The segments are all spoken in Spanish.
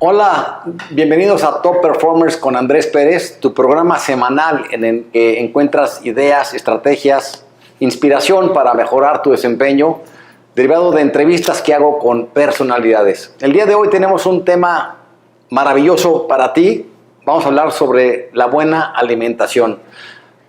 Hola, bienvenidos a Top Performers con Andrés Pérez, tu programa semanal en el que encuentras ideas, estrategias, inspiración para mejorar tu desempeño, derivado de entrevistas que hago con personalidades. El día de hoy tenemos un tema maravilloso para ti. Vamos a hablar sobre la buena alimentación.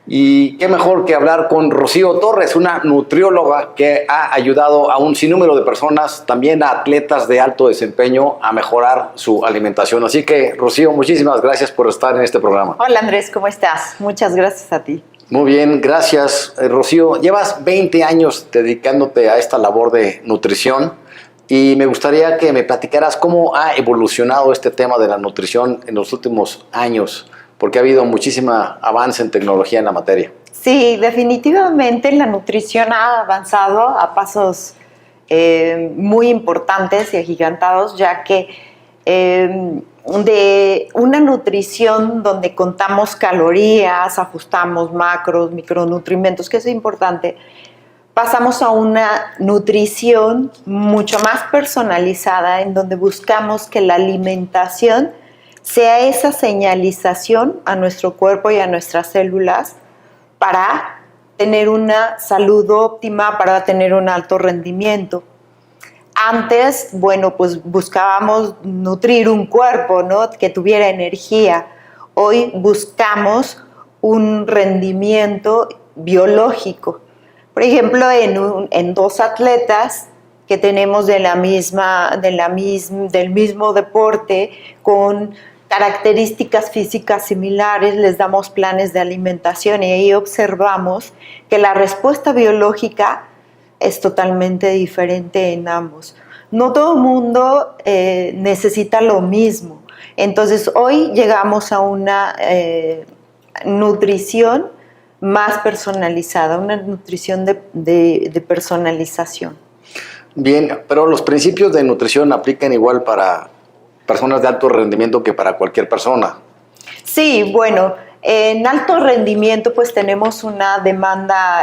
Y qué mejor que hablar con Rocío Torres, una nutrióloga que ha ayudado a un sinnúmero de personas, también a atletas de alto desempeño, a mejorar su alimentación. Así que, Rocío, muchísimas gracias por estar en este programa. Hola Andrés, ¿cómo estás? Muchas gracias a ti. Muy bien, gracias. Rocío, llevas 20 años dedicándote a esta labor de nutrición y me gustaría que me platicaras cómo ha evolucionado este tema de la nutrición en los últimos años, porque ha habido muchísimo avance en tecnología en la materia. Sí, definitivamente la nutrición ha avanzado a pasos muy importantes y agigantados, ya que de una nutrición donde contamos calorías, ajustamos macros, micronutrientes, que es importante, pasamos a una nutrición mucho más personalizada, en donde buscamos que la alimentación sea esa señalización a nuestro cuerpo y a nuestras células para tener una salud óptima, para tener un alto rendimiento. Antes, bueno, pues buscábamos nutrir un cuerpo, ¿no?, que tuviera energía. Hoy buscamos un rendimiento biológico. Por ejemplo, en dos atletas que tenemos del mismo deporte, con características físicas similares, les damos planes de alimentación y ahí observamos que la respuesta biológica es totalmente diferente en ambos. No todo el mundo necesita lo mismo. Entonces, hoy llegamos a una nutrición más personalizada, una nutrición de personalización. Bien, pero los principios de nutrición aplican igual para personas de alto rendimiento que para cualquier persona. Sí, bueno, en alto rendimiento pues tenemos una demanda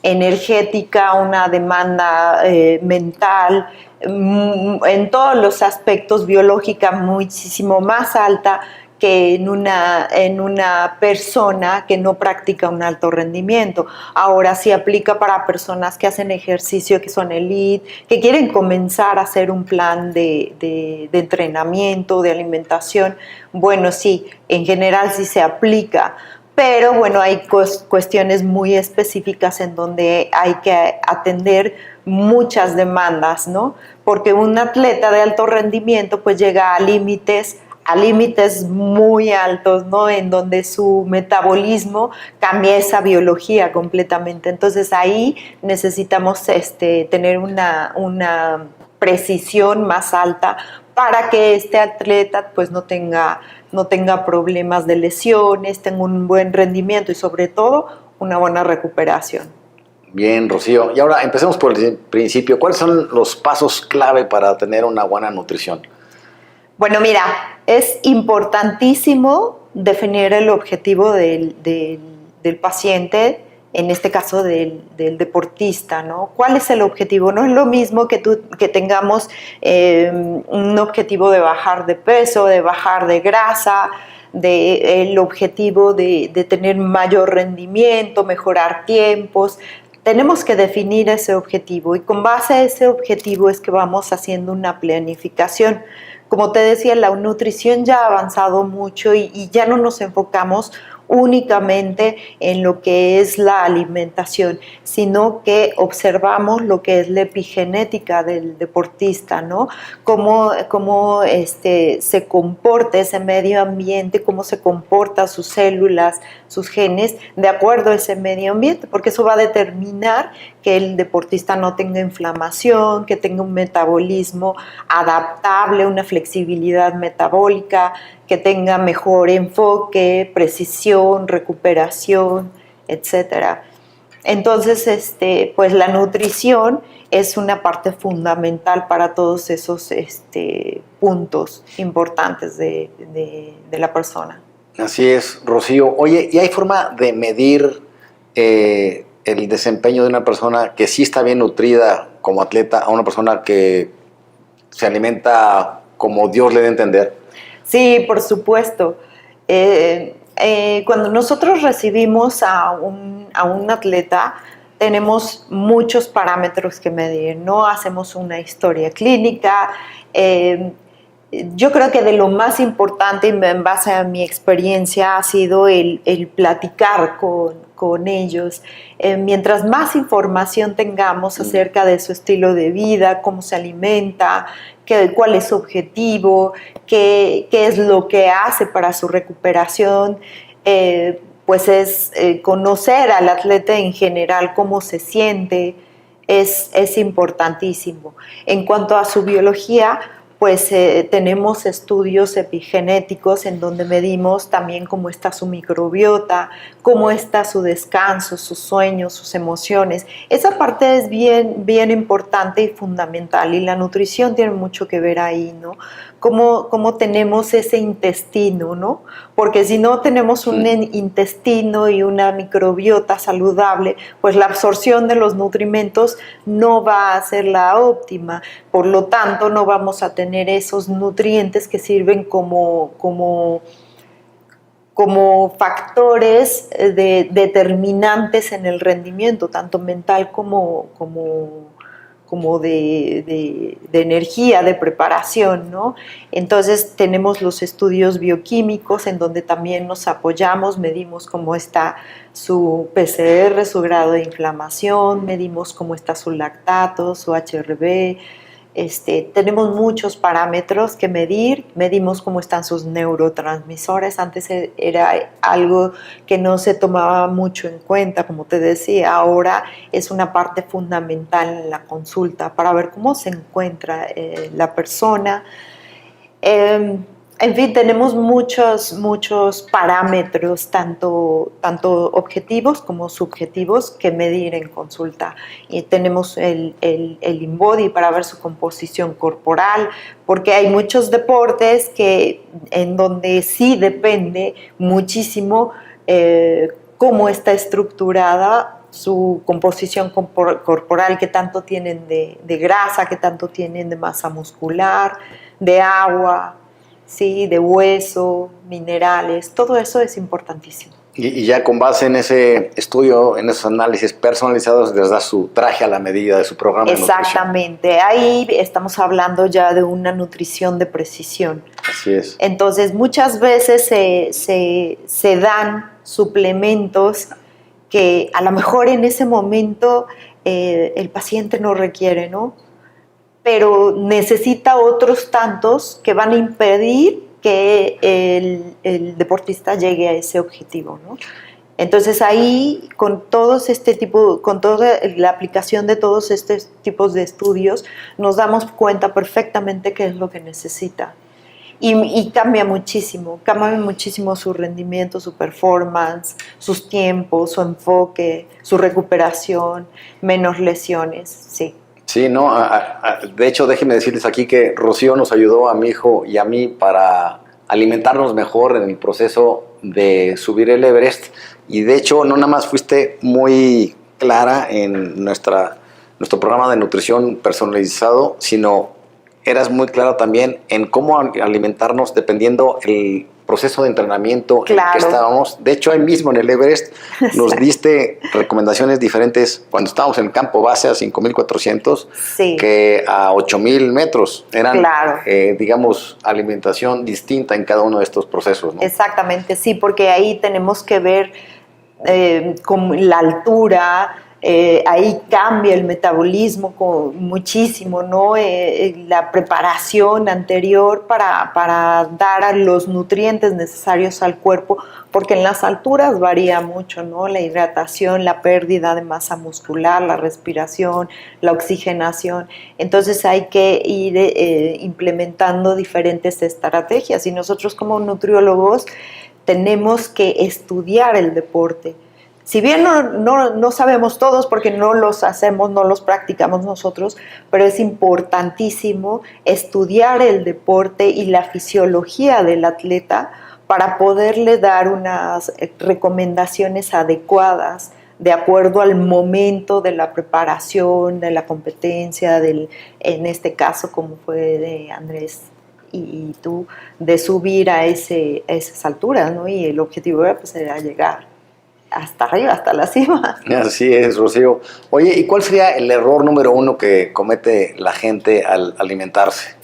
energética, una demanda mental, en todos los aspectos biológica muchísimo más alta que en una persona que no practica un alto rendimiento. Ahora sí aplica para personas que hacen ejercicio, que son elite, que quieren comenzar a hacer un plan de entrenamiento, de alimentación. Bueno, sí, en general sí se aplica, pero bueno, hay cuestiones muy específicas en donde hay que atender muchas demandas, ¿no? Porque un atleta de alto rendimiento pues llega a límites muy altos, ¿no?, en donde su metabolismo cambia esa biología completamente. Entonces ahí necesitamos tener una precisión más alta para que este atleta pues no tenga problemas de lesiones, tenga un buen rendimiento y sobre todo una buena recuperación. Bien, Rocío. Y ahora empecemos por el principio. ¿Cuáles son los pasos clave para tener una buena nutrición? Bueno, mira, es importantísimo definir el objetivo del paciente, en este caso del deportista, ¿no? ¿Cuál es el objetivo? No es lo mismo que tengamos un objetivo de bajar de peso, de bajar de grasa, el objetivo de tener mayor rendimiento, mejorar tiempos. Tenemos que definir ese objetivo y con base a ese objetivo es que vamos haciendo una planificación. Como te decía, la nutrición ya ha avanzado mucho y ya no nos enfocamos únicamente en lo que es la alimentación, sino que observamos lo que es la epigenética del deportista, ¿no? Cómo se comporta ese medio ambiente, cómo se comportan sus células, sus genes, de acuerdo a ese medio ambiente, porque eso va a determinar que el deportista no tenga inflamación, que tenga un metabolismo adaptable, una flexibilidad metabólica, que tenga mejor enfoque, precisión, recuperación, etc. Entonces, pues la nutrición es una parte fundamental para todos esos puntos importantes de la persona. Así es, Rocío. Oye, ¿y hay forma de medir el desempeño de una persona que sí está bien nutrida como atleta a una persona que se alimenta como Dios le dé a entender? Sí, por supuesto. Cuando nosotros recibimos a un atleta, tenemos muchos parámetros que medir, ¿no? Hacemos una historia clínica. Yo creo que de lo más importante, en base a mi experiencia, ha sido el platicar con ellos. Mientras más información tengamos acerca de su estilo de vida, cómo se alimenta, cuál es su objetivo, qué es lo que hace para su recuperación, pues es conocer al atleta en general, cómo se siente, es importantísimo. En cuanto a su biología, pues tenemos estudios epigenéticos en donde medimos también cómo está su microbiota, cómo está su descanso, sus sueños, sus emociones. Esa parte es bien importante y fundamental, y la nutrición tiene mucho que ver ahí, ¿no? Cómo tenemos ese intestino, ¿no? Porque si no tenemos un intestino y una microbiota saludable, pues la absorción de los nutrimentos no va a ser la óptima. Por lo tanto, no vamos a tener esos nutrientes que sirven como factores determinantes en el rendimiento, tanto mental como de energía, de preparación, ¿no? Entonces tenemos los estudios bioquímicos en donde también nos apoyamos, medimos cómo está su PCR, su grado de inflamación, medimos cómo está su lactato, su HRV. Tenemos muchos parámetros que medir, medimos cómo están sus neurotransmisores. Antes era algo que no se tomaba mucho en cuenta, como te decía, ahora es una parte fundamental en la consulta para ver cómo se encuentra la persona. En fin, tenemos muchos parámetros, tanto objetivos como subjetivos, que medir en consulta. Y tenemos el InBody para ver su composición corporal, porque hay muchos deportes en donde sí depende muchísimo cómo está estructurada su composición corporal, qué tanto tienen de grasa, qué tanto tienen de masa muscular, de agua, sí, de hueso, minerales, todo eso es importantísimo. Y ya con base en ese estudio, en esos análisis personalizados, les da su traje a la medida de su programa de nutrición. Exactamente, ahí estamos hablando ya de una nutrición de precisión. Así es. Entonces, muchas veces se dan suplementos que a lo mejor en ese momento el paciente no requiere, ¿no? Pero necesita otros tantos que van a impedir que el deportista llegue a ese objetivo, ¿no? Entonces ahí, con toda la aplicación de todos estos tipos de estudios, nos damos cuenta perfectamente qué es lo que necesita. Y cambia muchísimo su rendimiento, su performance, sus tiempos, su enfoque, su recuperación, menos lesiones, sí. Sí, no, de hecho, déjenme decirles aquí que Rocío nos ayudó a mi hijo y a mí para alimentarnos mejor en el proceso de subir el Everest. Y de hecho, no nada más fuiste muy clara en nuestro programa de nutrición personalizado, sino eras muy clara también en cómo alimentarnos dependiendo el proceso de entrenamiento en el que estábamos. De hecho, ahí mismo en el Everest nos diste recomendaciones diferentes cuando estábamos en el campo base a 5,400 que a 8,000 metros. Eran, digamos, alimentación distinta en cada uno de estos procesos, ¿no? Exactamente, sí, porque ahí tenemos que ver con la altura. Ahí cambia el metabolismo muchísimo, ¿no? La preparación anterior para dar los nutrientes necesarios al cuerpo, porque en las alturas varía mucho, ¿no? La hidratación, la pérdida de masa muscular, la respiración, la oxigenación. Entonces hay que ir implementando diferentes estrategias, y nosotros como nutriólogos tenemos que estudiar el deporte. Si bien no sabemos todos porque no los hacemos, no los practicamos nosotros, pero es importantísimo estudiar el deporte y la fisiología del atleta para poderle dar unas recomendaciones adecuadas de acuerdo al momento de la preparación, de la competencia, en este caso como fue de Andrés y tú de subir a esas alturas, ¿no? Y el objetivo era llegar hasta arriba, hasta la cima. Así es, Rocío. Oye, ¿y cuál sería el error número uno que comete la gente al alimentarse?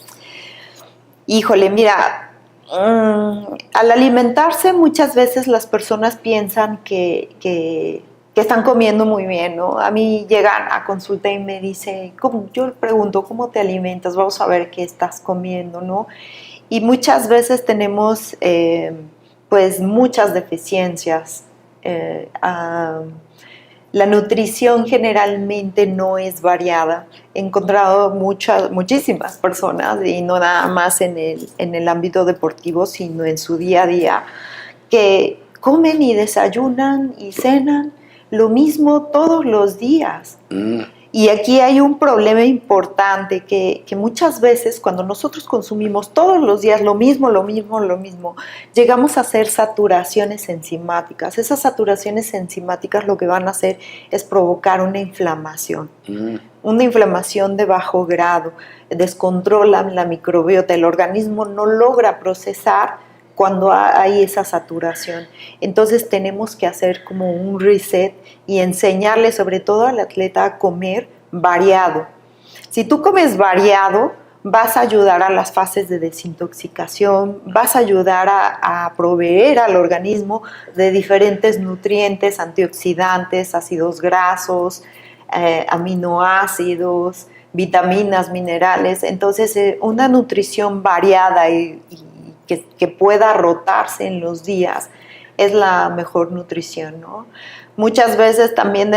Híjole, mira, al alimentarse muchas veces las personas piensan que están comiendo muy bien, ¿no? A mí llegan a consulta y me dice, yo le pregunto, ¿cómo te alimentas? Vamos a ver qué estás comiendo, ¿no? Y muchas veces tenemos pues muchas deficiencias. La nutrición generalmente no es variada. He encontrado muchísimas personas, y no nada más en el ámbito deportivo, sino en su día a día, que comen y desayunan y cenan lo mismo todos los días. Y aquí hay un problema importante que muchas veces cuando nosotros consumimos todos los días lo mismo, llegamos a hacer saturaciones enzimáticas. Esas saturaciones enzimáticas lo que van a hacer es provocar una inflamación. Una inflamación de bajo grado, descontrola la microbiota, el organismo no logra procesar cuando hay esa saturación. Entonces tenemos que hacer como un reset y enseñarle sobre todo al atleta a comer variado. Si tú comes variado, vas a ayudar a las fases de desintoxicación, vas a ayudar a proveer al organismo de diferentes nutrientes, antioxidantes, ácidos grasos, aminoácidos, vitaminas, minerales. Entonces, una nutrición variada y que pueda rotarse en los días es la mejor nutrición, ¿no? Muchas veces también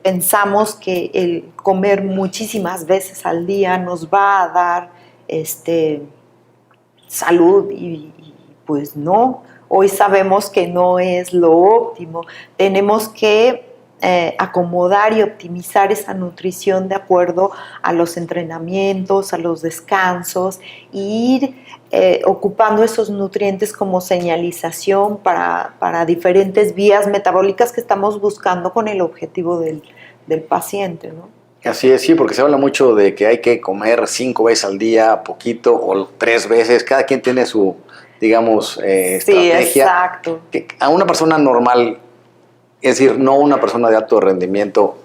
pensamos que el comer muchísimas veces al día nos va a dar salud y pues no. Hoy sabemos que no es lo óptimo. Tenemos que acomodar y optimizar esa nutrición de acuerdo a los entrenamientos, a los descansos, e ir ocupando esos nutrientes como señalización para diferentes vías metabólicas que estamos buscando con el objetivo del paciente, ¿no? Así es, sí, porque se habla mucho de que hay que comer 5 veces al día, poquito, o 3 veces. Cada quien tiene su, digamos, estrategia. Sí, exacto. Que a una persona normal, es decir, no una persona de alto rendimiento,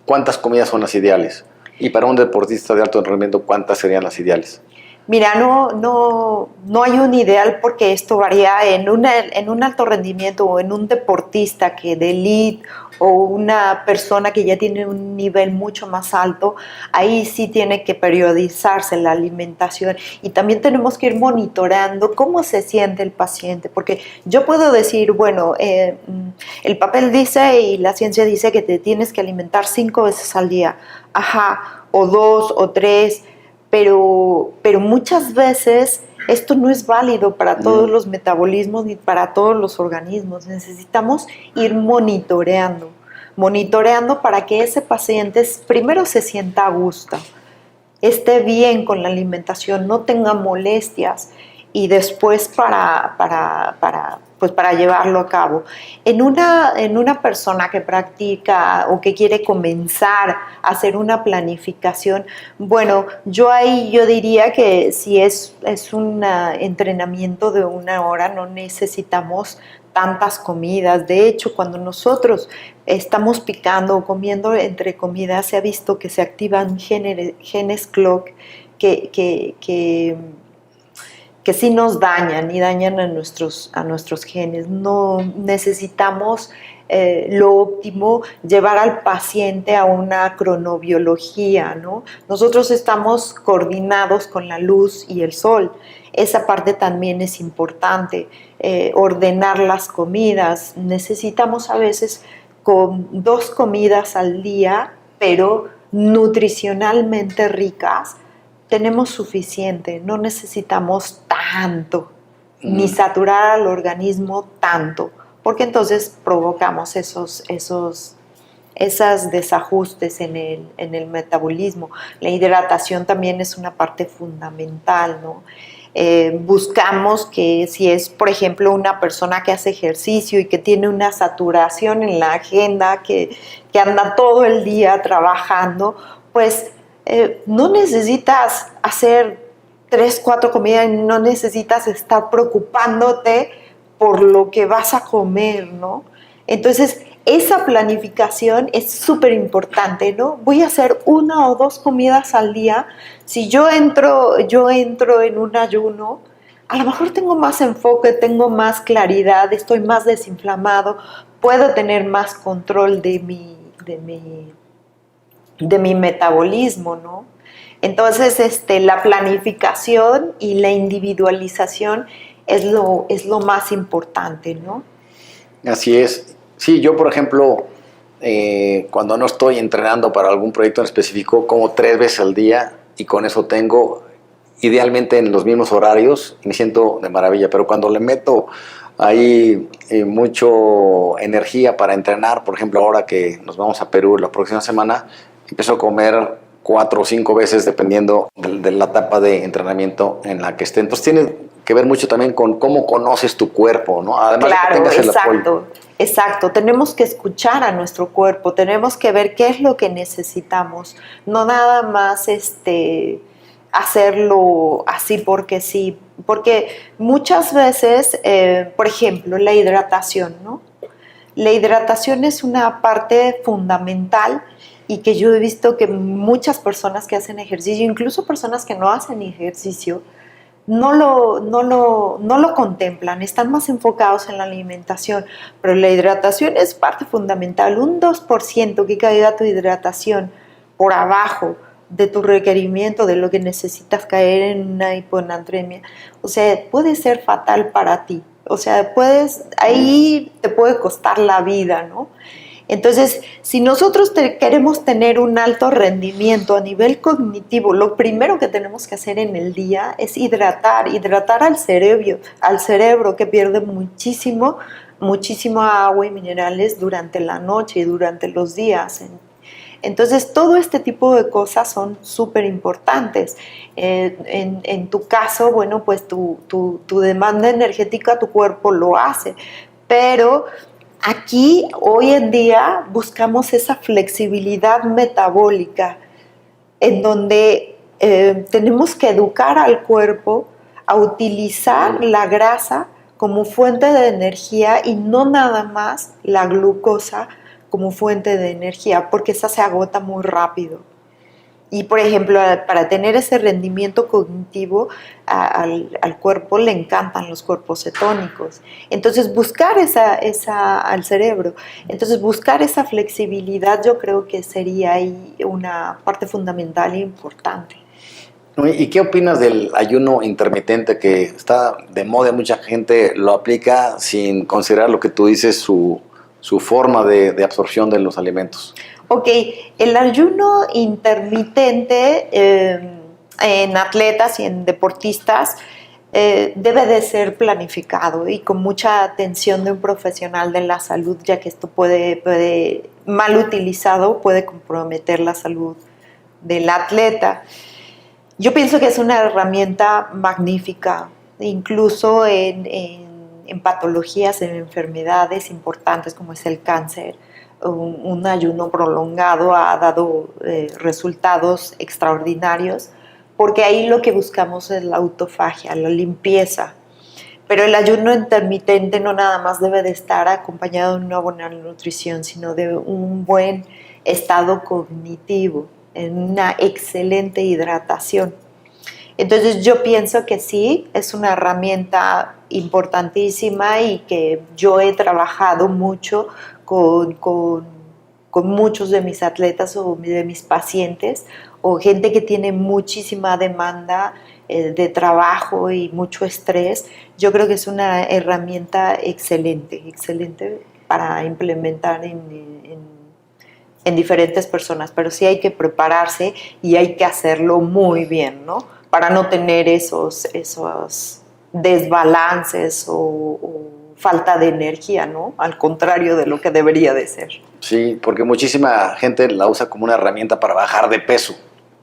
¿cuántas comidas son las ideales? Y para un deportista de alto rendimiento, ¿cuántas serían las ideales? Mira, no hay un ideal porque esto varía en un alto rendimiento o en un deportista que de elite o una persona que ya tiene un nivel mucho más alto. Ahí sí tiene que periodizarse la alimentación y también tenemos que ir monitoreando cómo se siente el paciente, porque yo puedo decir, bueno, el papel dice y la ciencia dice que te tienes que alimentar 5 veces al día, ajá, o 2 o 3, pero muchas veces esto no es válido para todos los metabolismos ni para todos los organismos. Necesitamos ir monitoreando para que ese paciente primero se sienta a gusto, esté bien con la alimentación, no tenga molestias, y después para llevarlo a cabo. En una persona que practica o que quiere comenzar a hacer una planificación, bueno, yo diría que si es un entrenamiento de 1 hora, no necesitamos tantas comidas. De hecho, cuando nosotros estamos picando o comiendo entre comidas, se ha visto que se activan genes clock que sí nos dañan y dañan a nuestros genes. No necesitamos lo óptimo, llevar al paciente a una cronobiología, ¿no? Nosotros estamos coordinados con la luz y el sol. Esa parte también es importante. Ordenar las comidas. Necesitamos a veces con 2 comidas al día, pero nutricionalmente ricas, tenemos suficiente, no necesitamos tanto, ni saturar al organismo tanto, porque entonces provocamos esos desajustes en el metabolismo. La hidratación también es una parte fundamental, ¿no? Buscamos que si es, por ejemplo, una persona que hace ejercicio y que tiene una saturación en la agenda, que anda todo el día trabajando, pues no necesitas hacer 3, 4 comidas y no necesitas estar preocupándote por lo que vas a comer, ¿no? Entonces, esa planificación es súper importante, ¿no? Voy a hacer 1 o 2 comidas al día. Si yo entro en un ayuno, a lo mejor tengo más enfoque, tengo más claridad, estoy más desinflamado, puedo tener más control de mi metabolismo, ¿no? Entonces, la planificación y la individualización es lo más importante, ¿no? Así es. Sí, yo, por ejemplo, cuando no estoy entrenando para algún proyecto en específico, como 3 veces al día y con eso tengo, idealmente en los mismos horarios, y me siento de maravilla. Pero cuando le meto ahí mucho energía para entrenar, por ejemplo, ahora que nos vamos a Perú la próxima semana, empiezo a comer 4 o 5 veces dependiendo de la etapa de entrenamiento en la que esté. Entonces tiene que ver mucho también con cómo conoces tu cuerpo, ¿no? Además claro, de que tengas el apoyo. Exacto. Tenemos que escuchar a nuestro cuerpo, tenemos que ver qué es lo que necesitamos, no nada más hacerlo así porque sí, porque muchas veces, por ejemplo, la hidratación, ¿no? La hidratación es una parte fundamental y que yo he visto que muchas personas que hacen ejercicio, incluso personas que no hacen ejercicio, no lo contemplan, están más enfocados en la alimentación, pero la hidratación es parte fundamental. Un 2% que caiga tu hidratación por abajo de tu requerimiento, de lo que necesitas caer en una hiponatremia, o sea, puede ser fatal para ti. O sea, ahí te puede costar la vida, ¿no? Entonces, si nosotros queremos tener un alto rendimiento a nivel cognitivo, lo primero que tenemos que hacer en el día es hidratar al cerebro que pierde muchísimo agua y minerales durante la noche y durante los días. Entonces, todo este tipo de cosas son súper importantes. En tu caso, bueno, pues tu demanda energética, tu cuerpo lo hace, pero aquí, hoy en día, buscamos esa flexibilidad metabólica en donde tenemos que educar al cuerpo a utilizar la grasa como fuente de energía y no nada más la glucosa como fuente de energía, porque esa se agota muy rápido. Y, por ejemplo, para tener ese rendimiento cognitivo, al cuerpo le encantan los cuerpos cetónicos. Entonces, buscar al cerebro. Entonces, buscar esa flexibilidad yo creo que sería ahí una parte fundamental e importante. ¿Y qué opinas del ayuno intermitente que está de moda? Mucha gente lo aplica sin considerar lo que tú dices, su forma de absorción de los alimentos. Ok, el ayuno intermitente en atletas y en deportistas debe de ser planificado y con mucha atención de un profesional de la salud, ya que esto puede mal utilizado, puede comprometer la salud del atleta. Yo pienso que es una herramienta magnífica, incluso en patologías, en enfermedades importantes como es el cáncer. Un ayuno prolongado ha dado resultados extraordinarios, porque ahí lo que buscamos es la autofagia, la limpieza. Pero el ayuno intermitente no nada más debe de estar acompañado de una buena nutrición, sino de un buen estado cognitivo, en una excelente hidratación. Entonces yo pienso que sí, es una herramienta importantísima y que yo he trabajado mucho con muchos de mis atletas o de mis pacientes o gente que tiene muchísima demanda de trabajo y mucho estrés. Yo creo que es una herramienta excelente para implementar en diferentes personas, pero sí hay que prepararse y hay que hacerlo muy bien, ¿no? Para no tener esos desbalances o falta de energía, ¿no? Al contrario de lo que debería de ser. Sí, porque muchísima gente la usa como una herramienta para bajar de peso,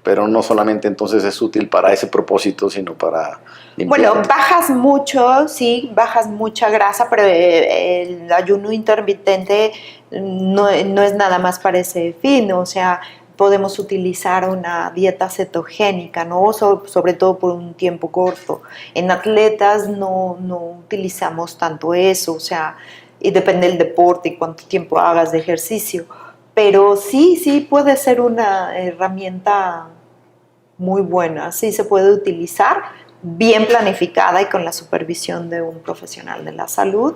pero no solamente entonces es útil para ese propósito, sino para limpiar. Bueno, bajas mucho, sí, bajas mucha grasa, pero el ayuno intermitente no es nada más para ese fin, o sea, podemos utilizar una dieta cetogénica, ¿no? Sobre todo por un tiempo corto. En atletas no utilizamos tanto eso, o sea, y depende del deporte y cuánto tiempo hagas de ejercicio. Pero sí puede ser una herramienta muy buena, sí se puede utilizar, bien planificada y con la supervisión de un profesional de la salud.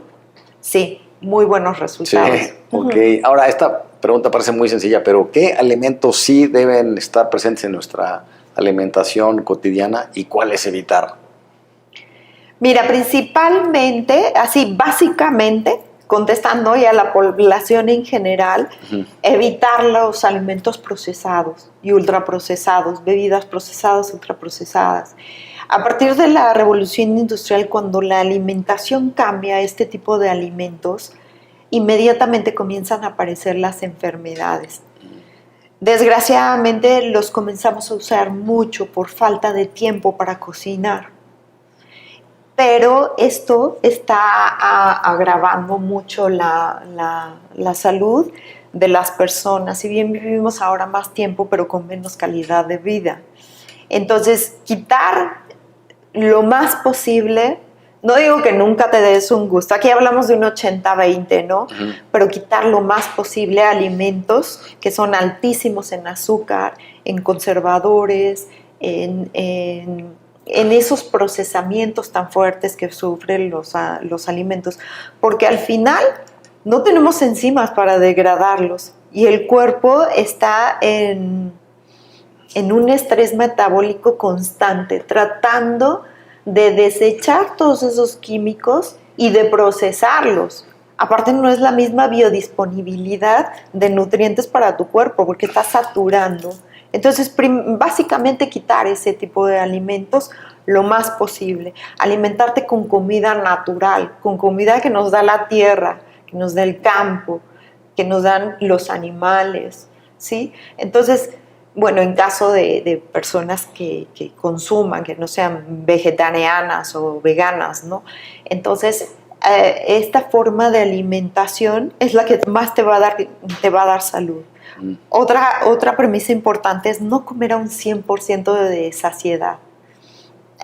Sí, muy buenos resultados. Sí, ok. Ahora, esta pregunta parece muy sencilla, pero ¿qué alimentos sí deben estar presentes en nuestra alimentación cotidiana y cuáles evitar? Mira, principalmente, así básicamente, contestando ya a la población en general, evitar los alimentos procesados y ultraprocesados, bebidas procesadas, ultraprocesadas. A partir de la revolución industrial, cuando la alimentación cambia a este tipo de alimentos, inmediatamente comienzan a aparecer las enfermedades. Desgraciadamente los comenzamos a usar mucho por falta de tiempo para cocinar. Pero esto está agravando mucho la salud de las personas. Si bien vivimos ahora más tiempo, pero con menos calidad de vida. Entonces, quitar lo más posible, no digo que nunca te des un gusto, aquí hablamos de un 80-20, ¿no? Pero quitar lo más posible alimentos que son altísimos en azúcar, en conservadores, en esos procesamientos tan fuertes que sufren los alimentos, porque al final no tenemos enzimas para degradarlos y el cuerpo está en un estrés metabólico constante, tratando de desechar todos esos químicos y de procesarlos. Aparte no es la misma biodisponibilidad de nutrientes para tu cuerpo porque está saturando. Entonces, básicamente quitar ese tipo de alimentos lo más posible. Alimentarte con comida natural, con comida que nos da la tierra, que nos da el campo, que nos dan los animales, ¿sí? Entonces, bueno, en caso de personas que consuman, que no sean vegetarianas o veganas, ¿no? Entonces, esta forma de alimentación es la que más te va a dar salud. Otra premisa importante es no comer a un 100% de saciedad.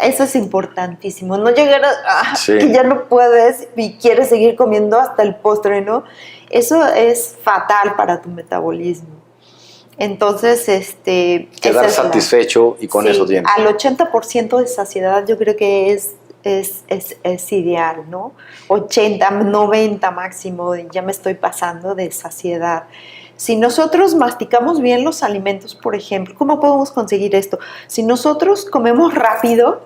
Eso es importantísimo. No llegar a que ya no puedes y quieres seguir comiendo hasta el postre, ¿no? Eso es fatal para tu metabolismo. Entonces, quedar satisfecho y con eso tienes. Al 80% de saciedad yo creo que es ideal, ¿no? 80, 90 máximo, ya me estoy pasando de saciedad. Si nosotros masticamos bien los alimentos, por ejemplo, ¿cómo podemos conseguir esto? Si nosotros comemos rápido,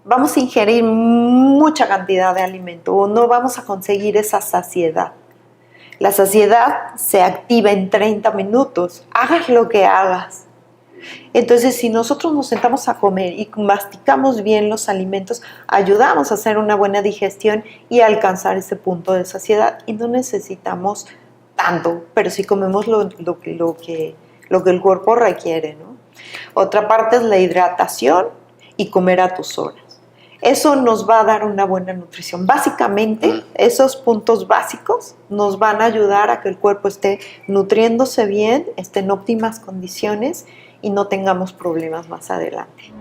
vamos a ingerir mucha cantidad de alimento o no vamos a conseguir esa saciedad. La saciedad se activa en 30 minutos, hagas lo que hagas. Entonces, si nosotros nos sentamos a comer y masticamos bien los alimentos, ayudamos a hacer una buena digestión y a alcanzar ese punto de saciedad. Y no necesitamos tanto, pero sí comemos lo que el cuerpo requiere, ¿no? Otra parte es la hidratación y comer a tus horas. Eso nos va a dar una buena nutrición. Básicamente, esos puntos básicos nos van a ayudar a que el cuerpo esté nutriéndose bien, esté en óptimas condiciones y no tengamos problemas más adelante.